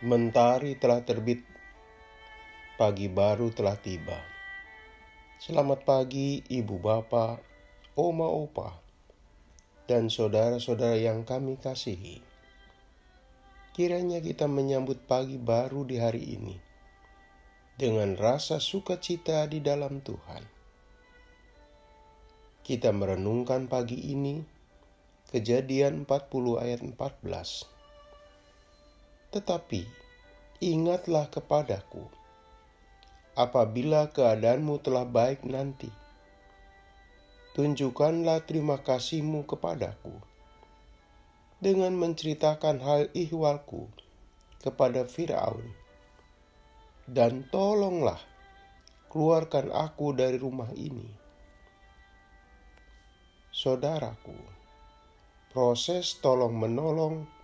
Mentari telah terbit, pagi baru telah tiba. Selamat pagi ibu bapak, oma opa, dan saudara-saudara yang kami kasihi. Kiranya kita menyambut pagi baru di hari ini dengan rasa sukacita di dalam Tuhan. Kita merenungkan pagi ini Kejadian 40 ayat 14. Tetapi ingatlah kepadaku apabila keadaanmu telah baik nanti. Tunjukkanlah terima kasihmu kepadaku dengan menceritakan hal ihwalku kepada Firaun. Dan tolonglah keluarkan aku dari rumah ini. Saudaraku, proses tolong-menolong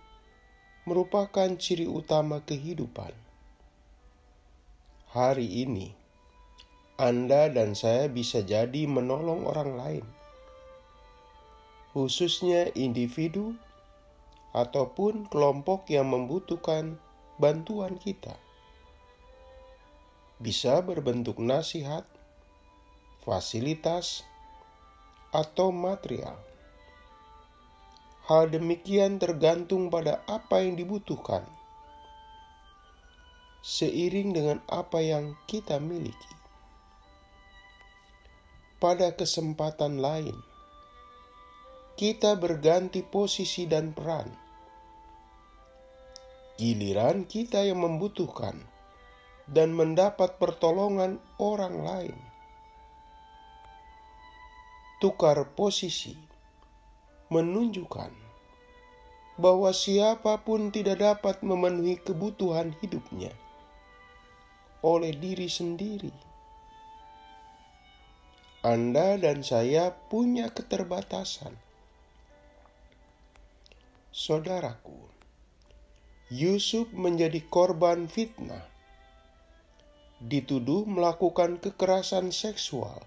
merupakan ciri utama kehidupan. Hari ini, Anda dan saya bisa jadi menolong orang lain, khususnya individu ataupun kelompok yang membutuhkan bantuan kita. Bisa berbentuk nasihat, fasilitas, atau material. Hal demikian tergantung pada apa yang dibutuhkan, seiring dengan apa yang kita miliki. Pada kesempatan lain, kita berganti posisi dan peran. Giliran kita yang membutuhkan dan mendapat pertolongan orang lain. Tukar posisi menunjukkan bahwa siapapun tidak dapat memenuhi kebutuhan hidupnya oleh diri sendiri. Anda dan saya punya keterbatasan. Saudaraku, Yusuf menjadi korban fitnah, dituduh melakukan kekerasan seksual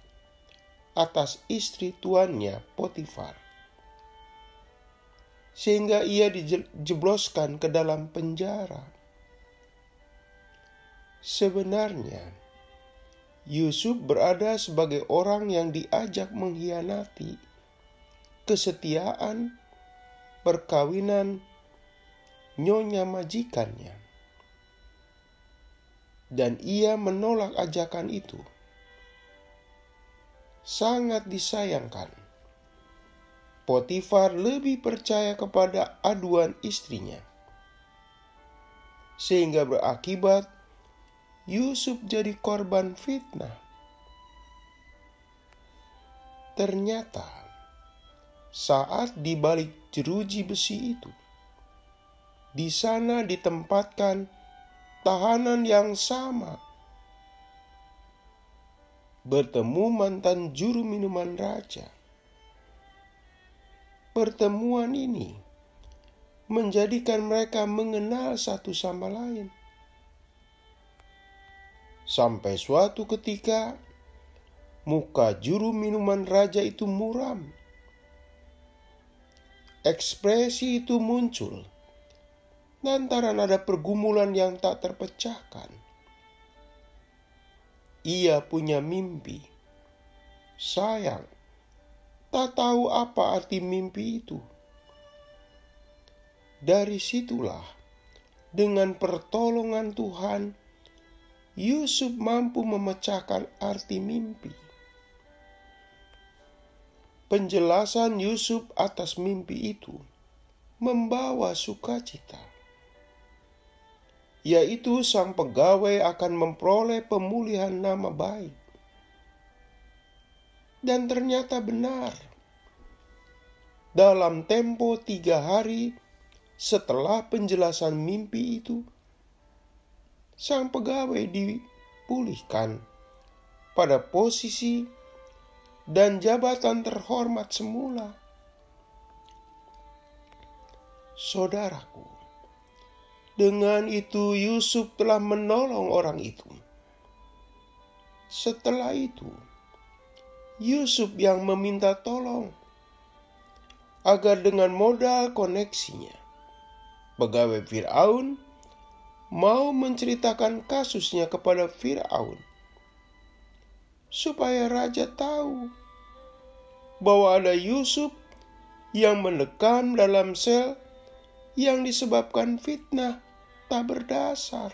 atas istri tuannya Potifar, sehingga ia dijebloskan ke dalam penjara. Sebenarnya, Yusuf berada sebagai orang yang diajak mengkhianati kesetiaan perkawinan nyonya majikannya, dan ia menolak ajakan itu. Sangat disayangkan, Potifar lebih percaya kepada aduan istrinya, sehingga berakibat Yusuf jadi korban fitnah. Ternyata saat di balik jeruji besi itu, di sana ditempatkan tahanan yang sama, bertemu mantan juru minuman raja. Pertemuan ini menjadikan mereka mengenal satu sama lain. Sampai suatu ketika, muka juru minuman raja itu muram. Ekspresi itu muncul lantaran ada pergumulan yang tak terpecahkan. Ia punya mimpi. Sayang, tak tahu apa arti mimpi itu. Dari situlah, dengan pertolongan Tuhan, Yusuf mampu memecahkan arti mimpi. Penjelasan Yusuf atas mimpi itu membawa sukacita, yaitu sang pegawai akan memperoleh pemulihan nama baik. Dan ternyata benar. Dalam tempo 3 hari setelah penjelasan mimpi itu, sang pegawai dipulihkan pada posisi dan jabatan terhormat semula. Saudaraku, dengan itu Yusuf telah menolong orang itu. Setelah itu, Yusuf yang meminta tolong agar dengan modal koneksinya, pegawai Firaun mau menceritakan kasusnya kepada Firaun, supaya raja tahu bahwa ada Yusuf yang mendekam dalam sel yang disebabkan fitnah tak berdasar.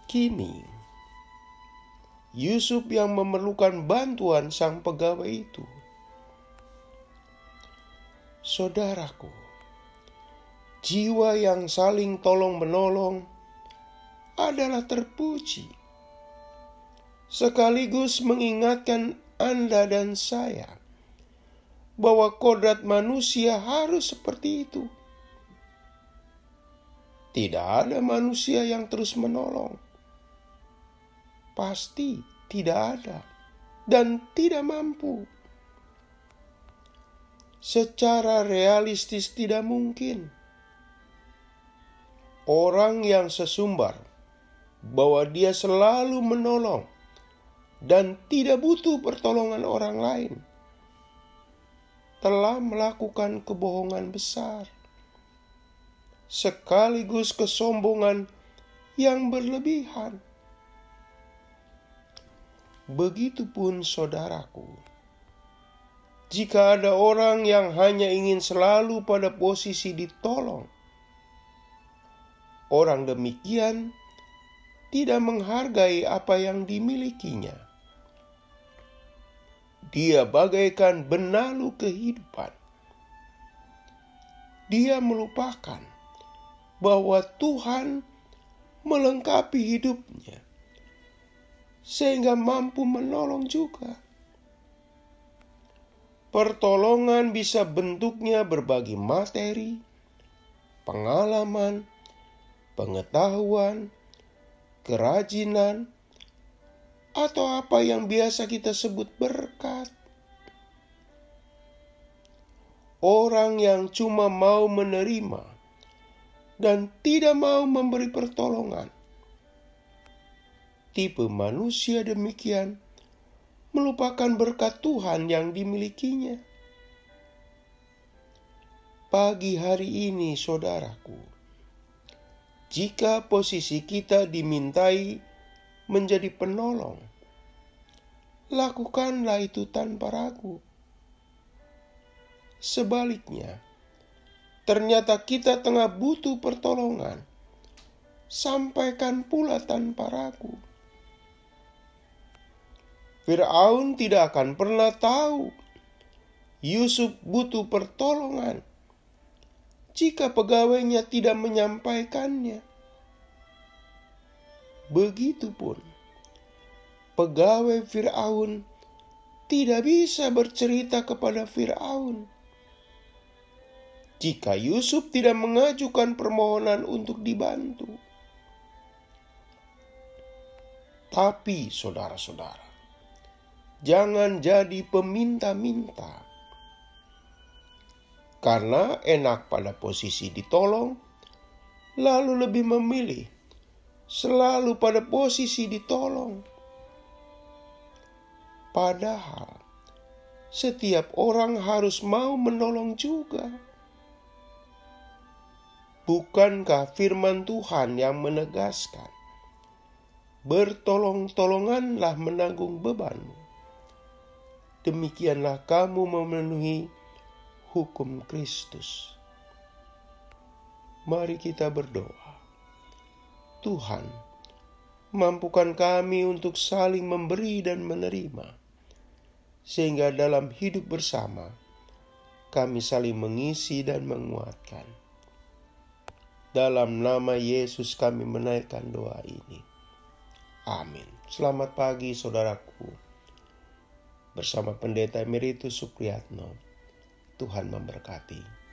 Kini, Yusuf yang memerlukan bantuan sang pegawai itu. Saudaraku, jiwa yang saling tolong-menolong adalah terpuji, sekaligus mengingatkan Anda dan saya bahwa kodrat manusia harus seperti itu. Tidak ada manusia yang terus menolong. Pasti tidak ada dan tidak mampu. Secara realistis tidak mungkin. Orang yang sesumbar bahwa dia selalu menolong dan tidak butuh pertolongan orang lain telah melakukan kebohongan besar, sekaligus kesombongan yang berlebihan. Begitupun saudaraku, jika ada orang yang hanya ingin selalu pada posisi ditolong, orang demikian tidak menghargai apa yang dimilikinya. Dia bagaikan benalu kehidupan. Dia melupakan bahwa Tuhan melengkapi hidupnya, sehingga mampu menolong juga. Pertolongan bisa bentuknya berbagi materi, pengalaman, pengetahuan, kerajinan, atau apa yang biasa kita sebut berkat. Orang yang cuma mau menerima dan tidak mau memberi pertolongan, tipe manusia demikian melupakan berkat Tuhan yang dimilikinya. Pagi hari ini, saudaraku, jika posisi kita dimintai menjadi penolong, lakukanlah itu tanpa ragu. Sebaliknya, ternyata kita tengah butuh pertolongan, sampaikan pula tanpa ragu. Firaun tidak akan pernah tahu Yusuf butuh pertolongan jika pegawainya tidak menyampaikannya. Begitupun, pegawai Firaun tidak bisa bercerita kepada Firaun jika Yusuf tidak mengajukan permohonan untuk dibantu. Tapi saudara-saudara, jangan jadi peminta-minta. Karena enak pada posisi ditolong, lalu lebih memilih selalu pada posisi ditolong. Padahal setiap orang harus mau menolong juga. Bukankah firman Tuhan yang menegaskan, bertolong-tolonganlah menanggung bebanmu. Demikianlah kamu memenuhi hukum Kristus. Mari kita berdoa. Tuhan, mampukan kami untuk saling memberi dan menerima, sehingga dalam hidup bersama kami saling mengisi dan menguatkan. Dalam nama Yesus kami menaikkan doa ini. Amin. Selamat pagi saudaraku. Bersama Pendeta Emeritus Supriyatno. Tuhan memberkati.